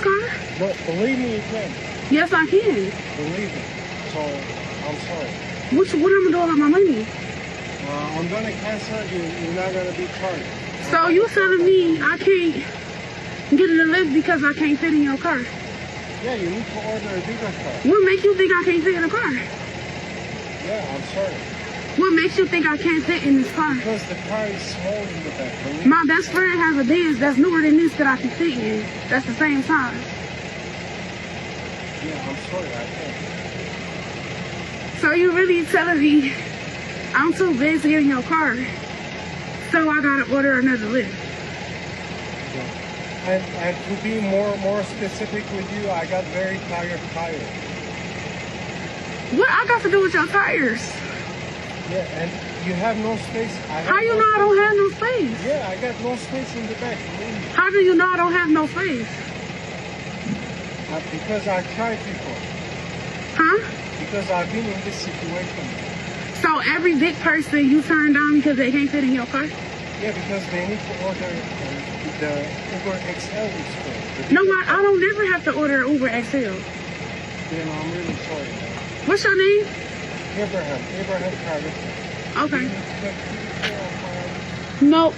car? No, believe me, you can. Yes, I can. Believe me. So, I'm sorry. What am I doing with my money? I'm gonna cancel you. You're not gonna be charged. So you telling me I can't get in the Lyft because I can't fit in your car? Yeah, you need to order a bigger car. What makes you think I can't fit in a car? Yeah, I'm sorry. What makes you think I can't fit in this car? Because the car is small in the back. Believe My best friend has a Benz that's newer than this that I can fit in. That's the same size. Yeah, I'm sorry, I can't. So you really telling me I'm too big to get in your car, so I gotta order another Lyft? Yeah. And to be more specific with you, I got very tired tires. What I got to do with your tires? Yeah, and you have no space. How you know I don't have no space? Yeah, I got no space in the back. How do you know I don't have no space? Because I tried before. Huh? Because I've been in this situation. So every big person you turn down because they can't fit in your car? Yeah, because they need to order the Uber XL is No, I don't never have to order Uber XL. Then I'm really sorry. What's your name? Abraham Carter. Okay. Nope.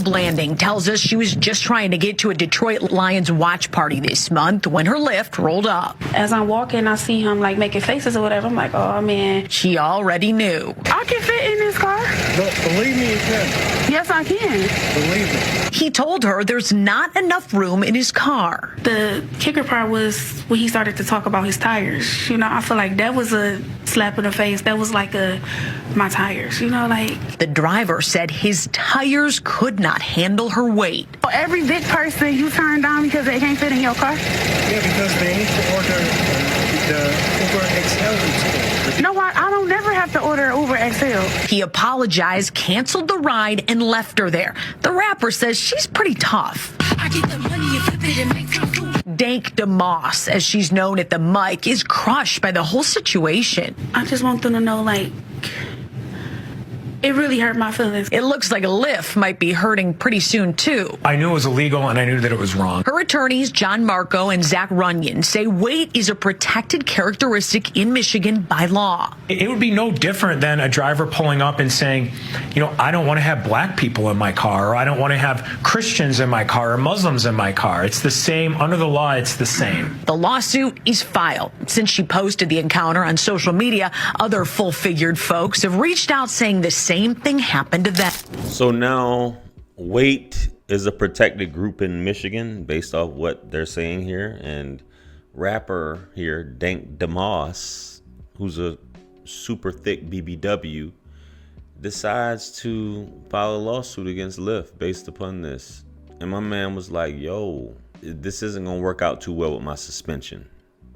Blanding tells us she was just trying to get to a Detroit Lions watch party this month when her Lyft rolled up. As I'm walking, I see him like making faces or whatever. I'm like, oh man. She already knew. I can fit in this car. No, believe me, you can. Yes, I can. Believe me. He told her there's not enough room in his car. The kicker part was when he started to talk about his tires. You know, I feel like that was a slap in the face. That was like my tires, you know, like. The driver said his tires could not handle her weight. Every big person you turn down because they can't fit in your car? Yeah, because they need to order the Uber XL. No, I don't never have to order Uber XL. He apologized, canceled the ride, and left her there. The rapper says she's pretty tough. I get the money and flip it and make some food. Dank Demoss, as she's known at the mic, is crushed by the whole situation. I just want them to know, like, it really hurt my feelings. It looks like a Lyft might be hurting pretty soon, too. I knew it was illegal and I knew that it was wrong. Her attorneys, John Marco and Zach Runyon, say weight is a protected characteristic in Michigan by law. It would be no different than a driver pulling up and saying, you know, I don't want to have black people in my car, or I don't want to have Christians in my car or Muslims in my car. It's the same. Under the law, it's the same. The lawsuit is filed. Since she posted the encounter on social media, other full-figured folks have reached out saying the same thing happened to them. So now weight is a protected group in Michigan based off what they're saying here. And rapper here, Dank Demoss, who's a super thick BBW, decides to file a lawsuit against Lyft based upon this. And my man was like, yo, this isn't gonna work out too well with my suspension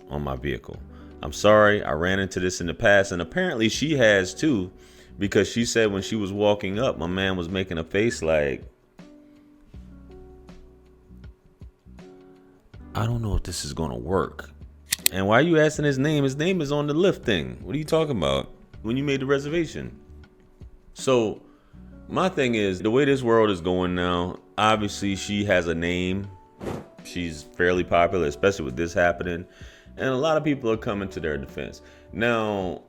on my vehicle. I'm sorry, I ran into this in the past. And apparently she has too, because she said when she was walking up, my man was making a face like, I don't know if this is gonna work. And why are you asking his name? His name is on the Lyft thing. What are you talking about when you made the reservation? So my thing is, the way this world is going now, obviously she has a name. She's fairly popular, especially with this happening. And a lot of people are coming to their defense. Now,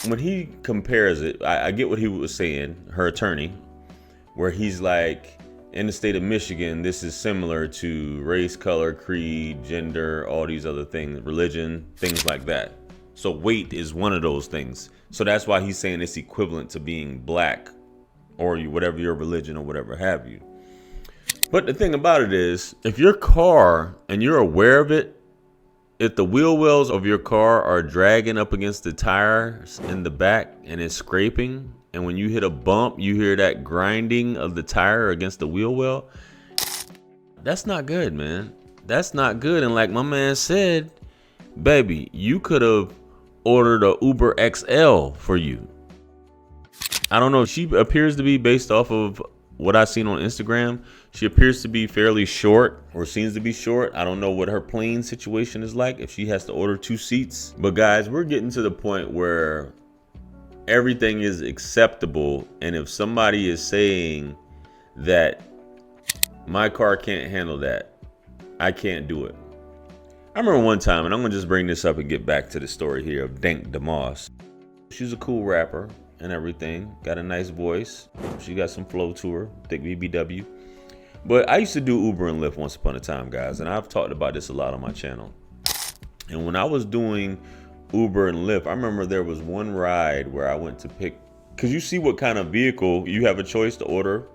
when he compares it, I get what he was saying, her attorney, where he's like, in the state of Michigan, this is similar to race, color, creed, gender, all these other things, religion, things like that. So weight is one of those things. So that's why he's saying it's equivalent to being black or whatever your religion or whatever have you. But the thing about it is, if your car, and you're aware of it, if the wheel wells of your car are dragging up against the tires in the back and it's scraping, and when you hit a bump, you hear that grinding of the tire against the wheel well, that's not good, man. That's not good. And like my man said, baby, you could have ordered a Uber XL for you. I don't know. She appears to be, based off of what I've seen on Instagram, she appears to be fairly short, or seems to be short. I don't know what her plane situation is like, if she has to order 2 seats. But guys, we're getting to the point where everything is acceptable. And if somebody is saying that my car can't handle that, I can't do it. I remember one time, and I'm gonna just bring this up and get back to the story here of Dank Demoss. She's a cool rapper and everything, got a nice voice. She got some flow to her, thick BBW. But I used to do Uber and Lyft once upon a time, guys, and I've talked about this a lot on my channel. And when I was doing Uber and Lyft, I remember there was one ride where I went to pick, because you see what kind of vehicle, you have a choice to order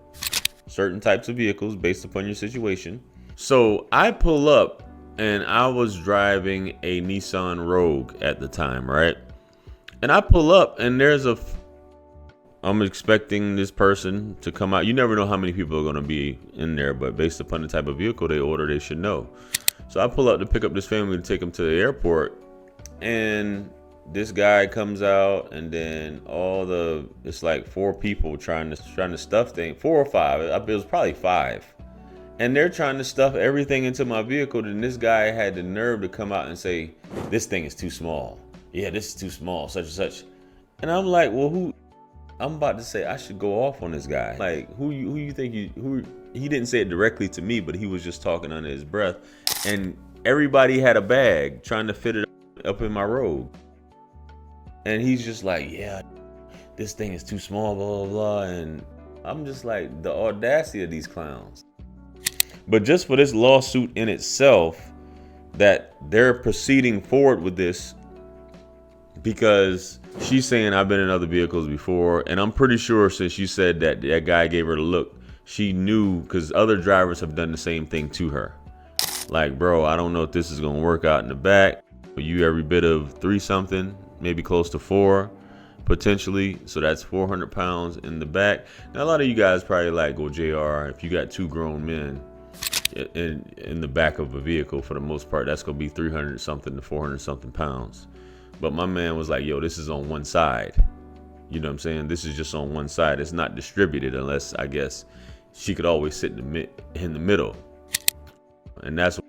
certain types of vehicles based upon your situation. So I pull up, and I was driving a Nissan Rogue at the time, right? And I pull up, and I'm expecting this person to come out. You never know how many people are going to be in there, but based upon the type of vehicle they order, they should know. So I pull up to pick up this family to take them to the airport, and this guy comes out, and then it's like 4 people trying to stuff things, 4 or 5. It was probably 5, and they're trying to stuff everything into my vehicle. And this guy had the nerve to come out and say, "This thing is too small. Yeah, this is too small, such and such." And I'm like, well, who? I'm about to say I should go off on this guy. Like, who you think he didn't say it directly to me, but he was just talking under his breath. And everybody had a bag trying to fit it up in my Rogue. And he's just like, "Yeah, this thing is too small, blah, blah, blah." And I'm just like, the audacity of these clowns. But just for this lawsuit in itself, that they're proceeding forward with this, because she's saying I've been in other vehicles before, and I'm pretty sure since you said that guy gave her the look, she knew, because other drivers have done the same thing to her. Like, bro, I don't know if this is gonna work out in the back. But you every bit of 3 something, maybe close to 4, potentially. So that's 400 pounds in the back. Now a lot of you guys probably like, "Well, JR, if you got 2 grown men in the back of a vehicle, for the most part, that's gonna be 300 something to 400 something pounds." But my man was like, "Yo, this is on one side." You know what I'm saying? This is just on one side. It's not distributed, unless, I guess, she could always sit in the middle. And that's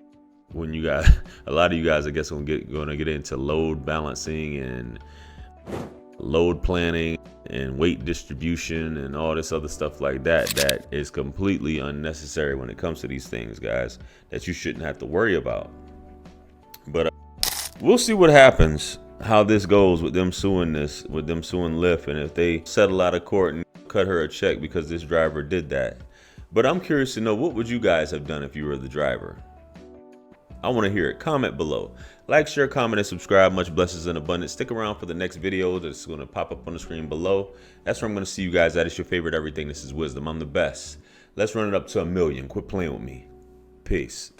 when you got a lot of you guys, I guess, gonna get into load balancing and load planning and weight distribution and all this other stuff like that is completely unnecessary when it comes to these things, guys, that you shouldn't have to worry about. But we'll see what happens, how this goes with them suing Lyft, and if they settle out of court and cut her a check because this driver did that. But I'm curious to know, what would you guys have done if you were the driver? I want to hear it. Comment below. Like, share, comment, and subscribe. Much blessings and abundance. Stick around for the next video that's going to pop up on the screen below. That's where I'm going to see you guys at. It's your favorite everything. This is Wisdom. I'm the best. Let's run it up to 1 million. Quit playing with me. Peace.